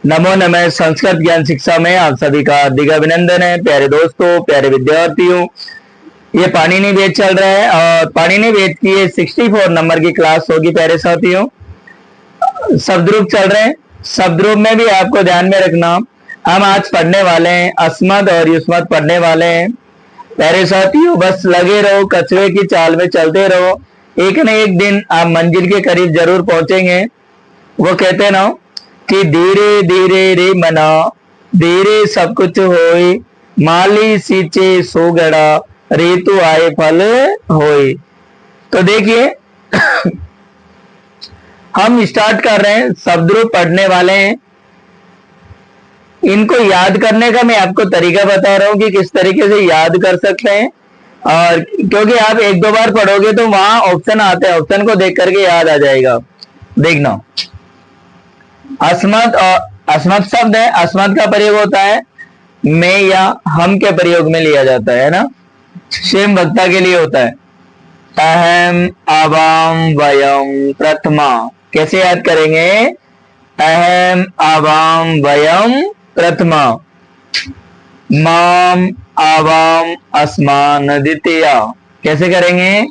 नमो नमः। संस्कृत ज्ञान शिक्षा में आप सभी का हार्दिक अभिनंदन है। प्यारे दोस्तों, प्यारे विद्यार्थियों, ये पाणिनि वेद चल रहा है और पाणिनि वेद की ये 64 नंबर की क्लास होगी। प्यारे साथियों, शब्दरूप चल रहे हैं। शब्दरूप में भी आपको ध्यान में रखना, हम आज पढ़ने वाले हैं अस्मद और युष्मद पढ़ने वाले हैं। प्यारे साथियों, बस लगे रहो, कछुए की चाल में चलते रहो, एक न एक दिन आप मंजिल के करीब जरूर पहुंचेंगे। वो कहते ना कि धीरे धीरे रे मना, धीरे सब कुछ होए, माली सींचे सोगड़ा, ऋतु आए फल होए। तो देखिए हम स्टार्ट कर रहे हैं, शब्दरूप पढ़ने वाले हैं। इनको याद करने का मैं आपको तरीका बता रहा हूं कि किस तरीके से याद कर सकते हैं। और क्योंकि आप एक दो बार पढ़ोगे तो वहां ऑप्शन आते हैं, ऑप्शन को देख करके याद आ जाएगा। देखना, अस्मद और अस्मद शब्द है। अस्मद का प्रयोग होता है मैं या हम के प्रयोग में लिया जाता है ना, शेम वक्ता के लिए होता है। अहम आवाम वयम प्रथमा, कैसे याद करेंगे? अहम आवाम वयम प्रथमा, माम आवाम अस्मान द्वितीया। कैसे करेंगे?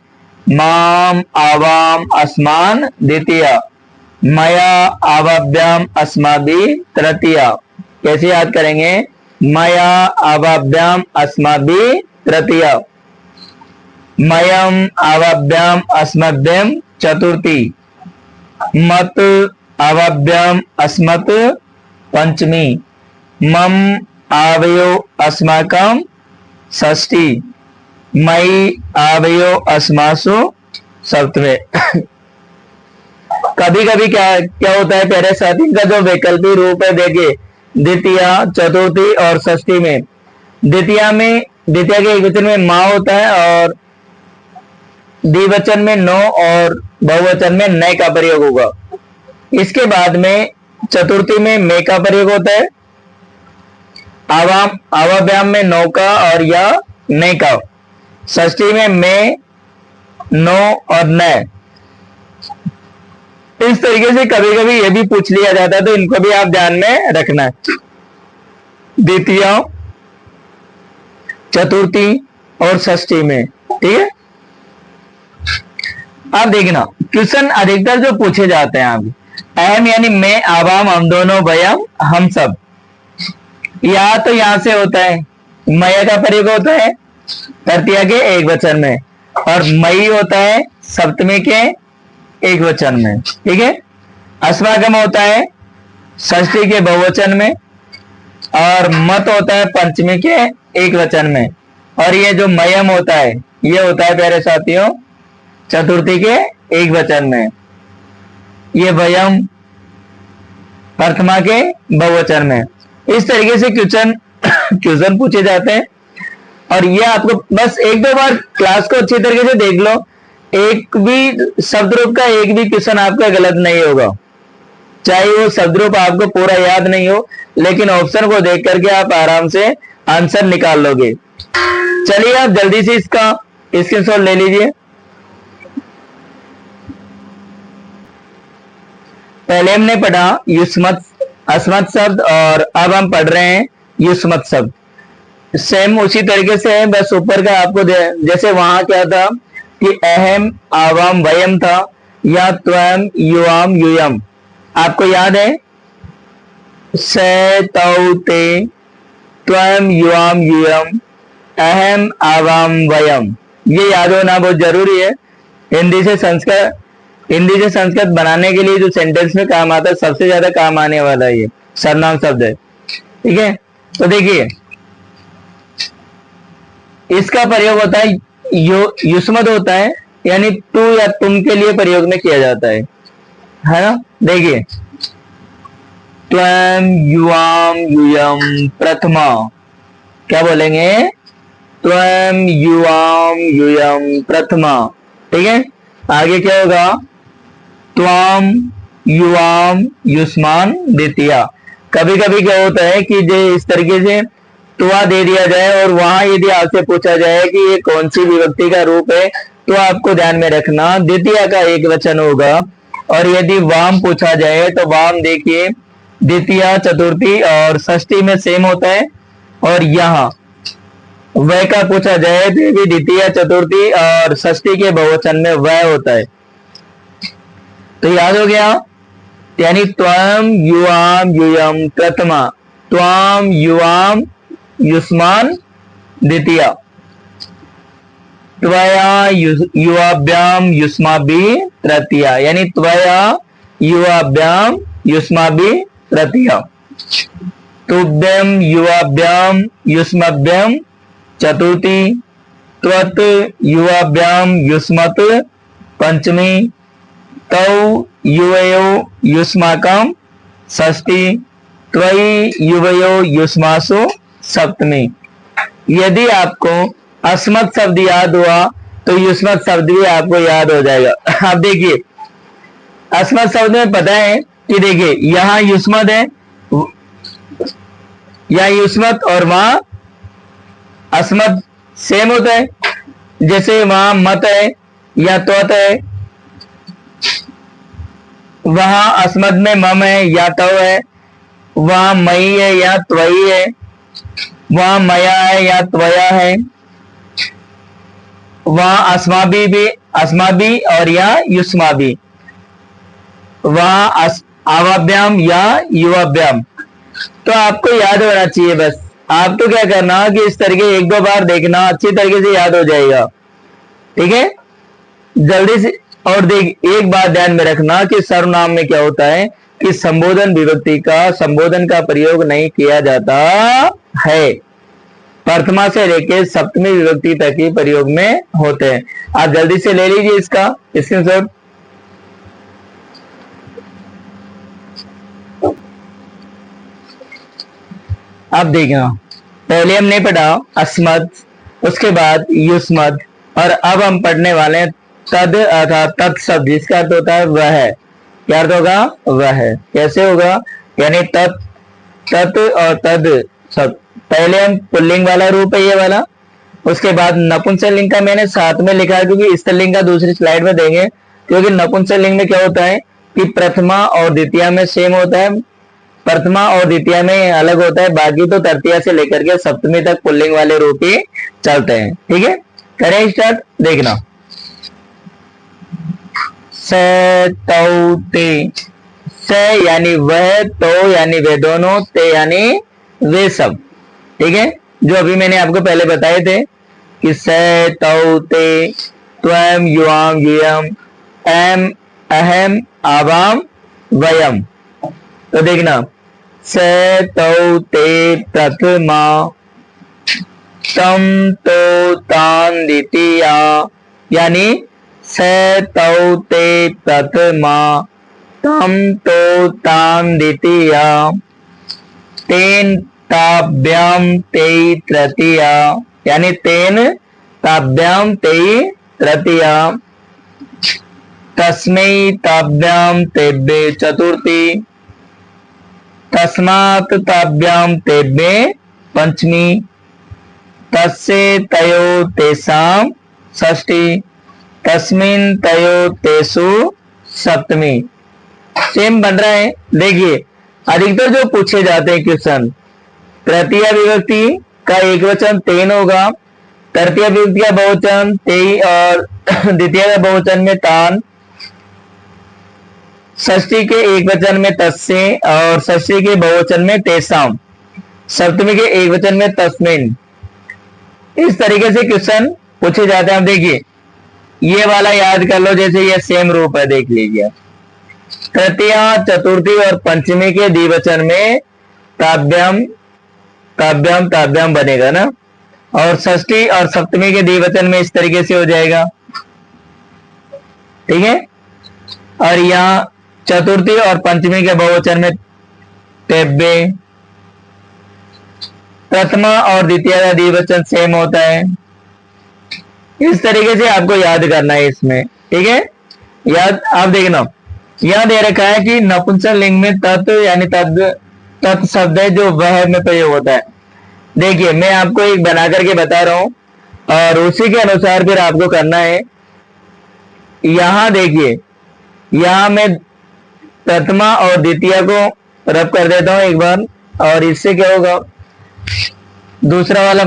माम आवाम अस्मान द्वितीया, मया आवाभ्याम अस्माभि तृतीया। कैसे याद करेंगे? मया आवाभ्याम अस्माभि तृतीया, मयम आवाभ्याम अस्मभ्यम चतुर्थी, मत आवाभ्याम अस्मत् पंचमी, मम आवयो अस्माकम षष्ठी, मई आवयो अस्मासु सप्तमे। कभी कभी क्या क्या होता है प्यारे साथी, का जो वैकल्पिक रूप है देखिए, द्वितीया, चतुर्थी और षष्ठी में, द्वितीया के एक वचन में माँ होता है और द्विवचन में नो और बहुवचन में नय का प्रयोग होगा। इसके बाद में चतुर्थी में मे का प्रयोग होता है, आवाभ्याम में नो का और या नय का, षष्ठी में मे, नो और नय। इस तरीके से कभी कभी ये भी पूछ लिया जाता है, तो इनको भी आप ध्यान में रखना है। द्वितीया, चतुर्थी और षष्ठी में, ठीक है। आप देखना, क्वेश्चन अधिकतर जो पूछे जाते हैं आप, अहम यानी मैं, आवाम हम दोनों, वयम हम सब। या तो यहां से होता है मय का प्रयोग होता है तृतीया के एक वचन में, और मई होता है सप्तमी के एक वचन में, ठीक है। अस्माकम होता है षष्ठी के बहुवचन में, और मत होता है पंचमी के एक वचन में, और ये जो मयम होता है ये होता है प्यारे साथियों चतुर्थी के एक वचन में, ये वयम प्रथमा के बहुवचन में। इस तरीके से क्वेश्चन पूछे जाते हैं। और ये आपको बस एक दो बार क्लास को अच्छी तरीके से देख लो, एक भी शब्द रूप का एक भी क्वेश्चन आपका गलत नहीं होगा। चाहे वो शब्द रूप आपको पूरा याद नहीं हो, लेकिन ऑप्शन को देख करके आप आराम से आंसर निकाल लोगे। चलिए आप जल्दी से इसका स्क्रीनशॉट ले लीजिए। पहले हमने पढ़ा युष्मत अस्मत् शब्द, और अब हम पढ़ रहे हैं युष्मत शब्द। सेम उसी तरीके से है, बस ऊपर का आपको जैसे वहां क्या था कि अहम आवाम वयम था, या त्वम युवाम यूयम, आपको याद है? से तौ ते त्वम युवाम यूयम अहम आवाम वयम, ये याद होना बहुत जरूरी है। हिंदी से संस्कृत बनाने के लिए जो सेंटेंस में काम आता है, सबसे ज्यादा काम आने वाला ये सर्वनाम शब्द है, ठीक है। तो देखिए, इसका प्रयोग होता है युष्मद होता है, यानी तू या तुम के लिए प्रयोग में किया जाता है ना। देखिए, त्वम युवाम यूयम प्रथमा, क्या बोलेंगे? त्वम युवाम यूयम प्रथमा, ठीक है। आगे क्या होगा? त्वाम युवाम युष्मान द्वितीया। कभी कभी क्या होता है कि जो इस तरीके से तुआ दे दिया जाए और वहां यदि आपसे पूछा जाए कि ये कौन सी विभक्ति का रूप है, तो आपको ध्यान में रखना द्वितीया का एक वचन होगा। और यदि वाम पूछा जाए तो वाम देखिए द्वितीया, चतुर्थी और षष्ठी में सेम होता है। और यहाँ वह का पूछा जाए तो भी द्वितीया, चतुर्थी और षष्ठी के बहुवचन में वह होता है। तो याद हो गया, यानी त्वम युवाम यूयम प्रथमा, त्वाम युवाम युष्मान द्वितीया, त्वया युवाभ्याम युष्माभिः तृतीया, यानी त्वया युवाभ्याम युष्माभिः तृतीया, तुभ्यम युवाभ्याम युष्मभ्यम चतुर्थी, त्वत् युवाभ्याम युष्मत् पंचमी, तौ युवयो युष्माकं षष्ठी, त्वयि युवयो युष्मासु सप्तमी। यदि आपको अस्मत् शब्द याद हुआ तो युष्मत् शब्द भी आपको याद हो जाएगा। आप देखिए अस्मत् शब्द में पता है कि देखिए यहाँ युष्मत् है, यहाँ युष्मत् और वहां अस्मत् सेम होता है। जैसे वहां मत है या त्वत है, वहां अस्मद में मम है या तव है, वहां मई है या त्वई है, वहां मया है या त्वया है, वहां अस्माभि और या युष्माभि, वहां आवाभ्याम या युवाभ्याम। तो आपको याद होना चाहिए, बस आपको क्या करना कि इस तरीके एक दो बार देखना, अच्छी तरीके से याद हो जाएगा। ठीक है, जल्दी से। और देख एक बात ध्यान में रखना कि सर्वनाम में क्या होता है कि संबोधन विभक्ति का संबोधन का प्रयोग नहीं किया जाता है, प्रथमा से लेकर सप्तमी विभक्ति तक ही प्रयोग में होते हैं। आप जल्दी से ले लीजिए इसका स्क्रीनशॉट। आप देखना, पहले हमने पढ़ा अस्मद, उसके बाद युष्मद, और अब हम पढ़ने वाले हैं तद अर्थात तत्शब्द, जिसका अर्थ होता है वह है। क्या अर्थ होगा? वह है। कैसे होगा? यानी तत्, तत् और तद सब। पहले हम पुल्लिंग वाला रूप है ये वाला, उसके बाद नपुंसकलिंग का मैंने साथ में लिखा है क्योंकि स्त्रीलिंग का दूसरी स्लाइड में देंगे। क्योंकि नपुंसकलिंग में क्या होता है कि प्रथमा और द्वितीया में सेम होता है, प्रथमा और द्वितीया में अलग होता है, बाकी तो तृतीया से लेकर के सप्तमी तक पुल्लिंग वाले रूप ही चलते हैं। ठीक है, करें स्टार्ट। देखना, स तौ ते, स यानी वह, तो यानी वे दोनों, ते यानी वे सब। ठीक है, जो अभी मैंने आपको पहले बताए थे कि स तौ ते, त्वम युवाम यूयम, एम अहम आवाम वयम। तो देखना, स तौ ते प्रथमा, तम तो तान द्वितीया, यानी स तौ ते प्रथमा, तम तो ताम द्वितीया, तेन ताभ्याम तेई तृतीया, यानी तेन ताभ्याम तेई तृतीया, तस्मै ताभ्याम तेभ्ये चतुर्थी, तस्मात् ताभ्याम तेभ्ये पंचमी, तस्य तयो तेषां षष्ठी, तस्मिन् तयो तेषु सप्तमी। सेम बन रहा है। देखिए अधिकतर जो पूछे जाते हैं क्वेश्चन, तृतीय विभक्ति का एक वचन तेन होगा, तृतीय विभक्ति का बहुवचन तेई और द्वितीय का बहुवचन में तान, षष्ठी के एक वचन में तस्य और षष्ठी के बहुवचन में तेसाम, सप्तमी के एक वचन में तस्मिन। इस तरीके से क्वेश्चन पूछे जाते हैं। आप देखिए ये वाला याद कर लो, जैसे ये सेम रूप है, देख लीजिए। तृतीया, चतुर्थी और पंचमी के द्विवचन में ताभ्याम ताभ्याम ताभ्याम बनेगा ना, और षष्ठी और सप्तमी के द्विवचन में इस तरीके से हो जाएगा। ठीक है, और यहाँ चतुर्थी और पंचमी के बहुवचन में तेभ्ये, प्रथमा और द्वितीय का द्विवचन सेम होता है। इस तरीके से आपको याद करना है इसमें। ठीक है, याद आप देखना, यहां दे रखा है कि नपुंसकलिंग में तत् यानी तत् शब्द है जो वह में प्रयोग होता है। देखिए मैं आपको एक बना करके बता रहा हूं और उसी के अनुसार फिर आपको करना है। यहां देखिए, यहां मैं प्रथमा और द्वितीय को रब कर देता हूं एक बार, और इससे क्या होगा, दूसरा वाला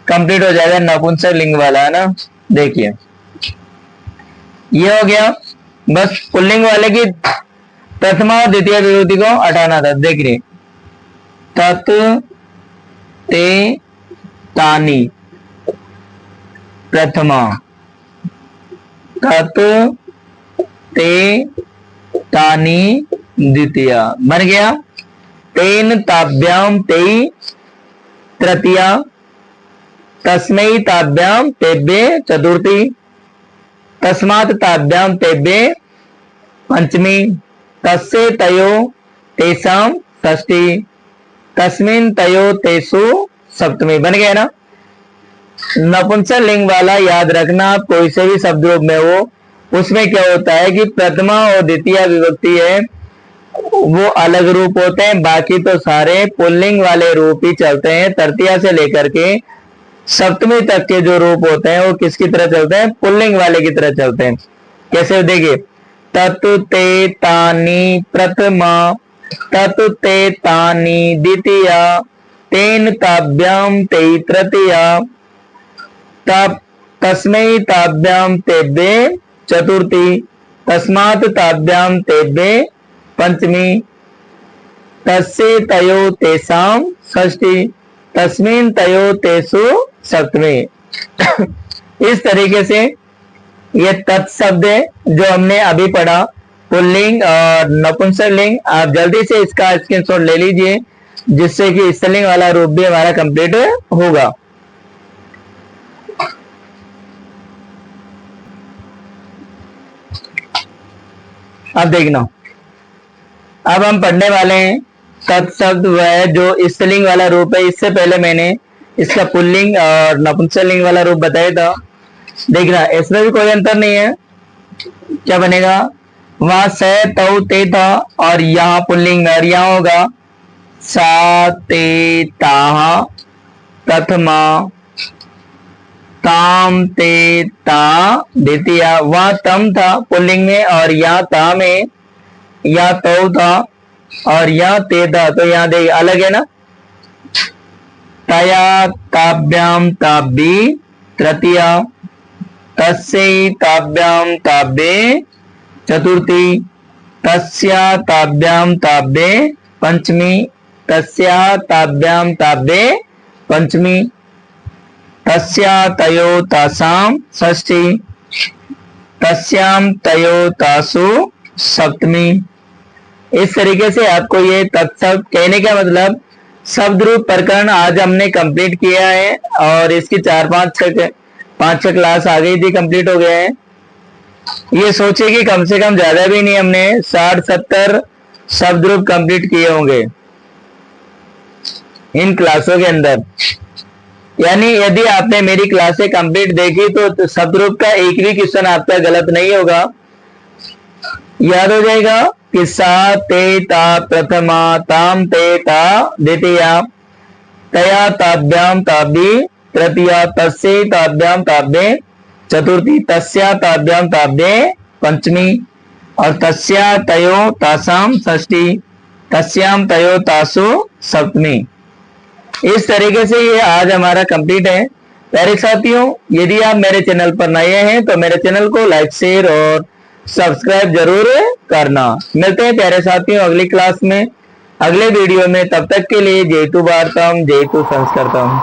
कंप्लीट हो जाएगा, नपुंसक लिंग वाला, है ना। देखिए ये हो गया। बस पुल्लिंग वाले की प्रथमा और द्वितीय विभूति को हटाना था। देखिए तत् ते तानी प्रथमा, तत् ते तानी द्वितीय, बन गया। तेन ताभ्याम तेई तृतीया, तस्मै ताभ्याम तेभ्ये चतुर्थी, तस्मात् ताभ्याम तेभ्ये पंचमी, तस्य तयो तेषां षष्ठी, तस्मिन् तयो तेषु सप्तमी। बन गया ना। नपुंसक लिंग वाला याद रखना, आप कोई से भी शब्द रूप में हो, उसमें क्या होता है कि प्रथमा और द्वितीय विभक्ति है वो अलग रूप होते हैं, बाकी तो सारे पुल्लिंग वाले रूप ही चलते हैं। तृतीया से लेकर के सप्तमी तक के जो रूप होते हैं वो किसकी तरह चलते हैं, पुल्लिंग वाले की तरह चलते हैं। कैसे, देखिए ततु ते तानी प्रथमा, ततु ते तानी द्वितीया, तेन ताभ्याम ते तृतीया, तब तस्मै ताभ्याम तेभ्ये चतुर्थी, तस्मात् ताभ्याम तेभ्ये पंचमी, तस्य तयो तेषां षष्ठी, तस्मिन् तयो तेषु सप्तमी। इस तरीके से ये तत्शब्द है जो हमने अभी पढ़ा, पुल्लिंग और नपुंसक लिंग। आप जल्दी से इसका स्क्रीनशॉट ले लीजिए, जिससे कि स्त्रीलिंग वाला रूप भी हमारा कंप्लीट होगा। अब देखना, अब हम पढ़ने वाले हैं तत्शब्द वह जो स्त्रीलिंग वाला रूप है। इससे पहले मैंने इसका पुल्लिंग और नपुंसक लिंग वाला रूप बताया था। देखना इसमें भी कोई अंतर नहीं है। क्या बनेगा, वहां स तौ ते था और यहाँ पुल्लिंग में, और यहाँ होगा सा ते ताहा प्रथमा, ताम ते ता द्वितीय। वहां तम था पुल्लिंग में और यहाँ ता में, या तो था और यहाँ ते था, तो यहाँ देख अलग है ना। तया ताभ्याम ताभ्यी तृतीया, तस्यै ताभ्याम ताभ्ये चतुर्थी, तस्या ताभ्याम ताभ्ये पंचमी, तस्या ताभ्याम ताभ्ये पंचमी, तस्या तयो तासां षष्ठी, तस्याम तयो तासु सप्तमी। इस तरीके से आपको ये तत्शब्द, कहने का मतलब शब्द रूप प्रकरण आज हमने कंप्लीट किया है, और इसकी 5-6 क्लास आ गई थी, कंप्लीट हो गया है। ये सोचे कि कम से कम ज्यादा भी नहीं, हमने 60-70 शब्द रूप कंप्लीट किए होंगे इन क्लासों के अंदर। यानी यदि आपने मेरी क्लासें कंप्लीट देखी तो शब्द रूप का एक भी क्वेश्चन आपका गलत नहीं होगा। याद हो जाएगा कि सा ते ता प्रथमा, ताम ते ता द्वितीया, तया ताभ्याम ताभ्यी तृतीया, तस्यै ताभ्याम ताभ्ये चतुर्थी, तस्या ताभ्याम ताभ्ये पंचमी, और तस्या तयो तासां षष्ठी, तस्याम तयो तासु सप्तमी। इस तरीके से ये आज हमारा कंप्लीट है। प्यारे साथियों, यदि आप मेरे चैनल पर नए हैं तो मेरे चैनल को लाइक, शेयर और सब्सक्राइब जरूर करना। मिलते हैं प्यारे साथियों अगली क्लास में, अगले वीडियो में। तब तक के लिए जय तु भारतम, जय तु संस्कृतम।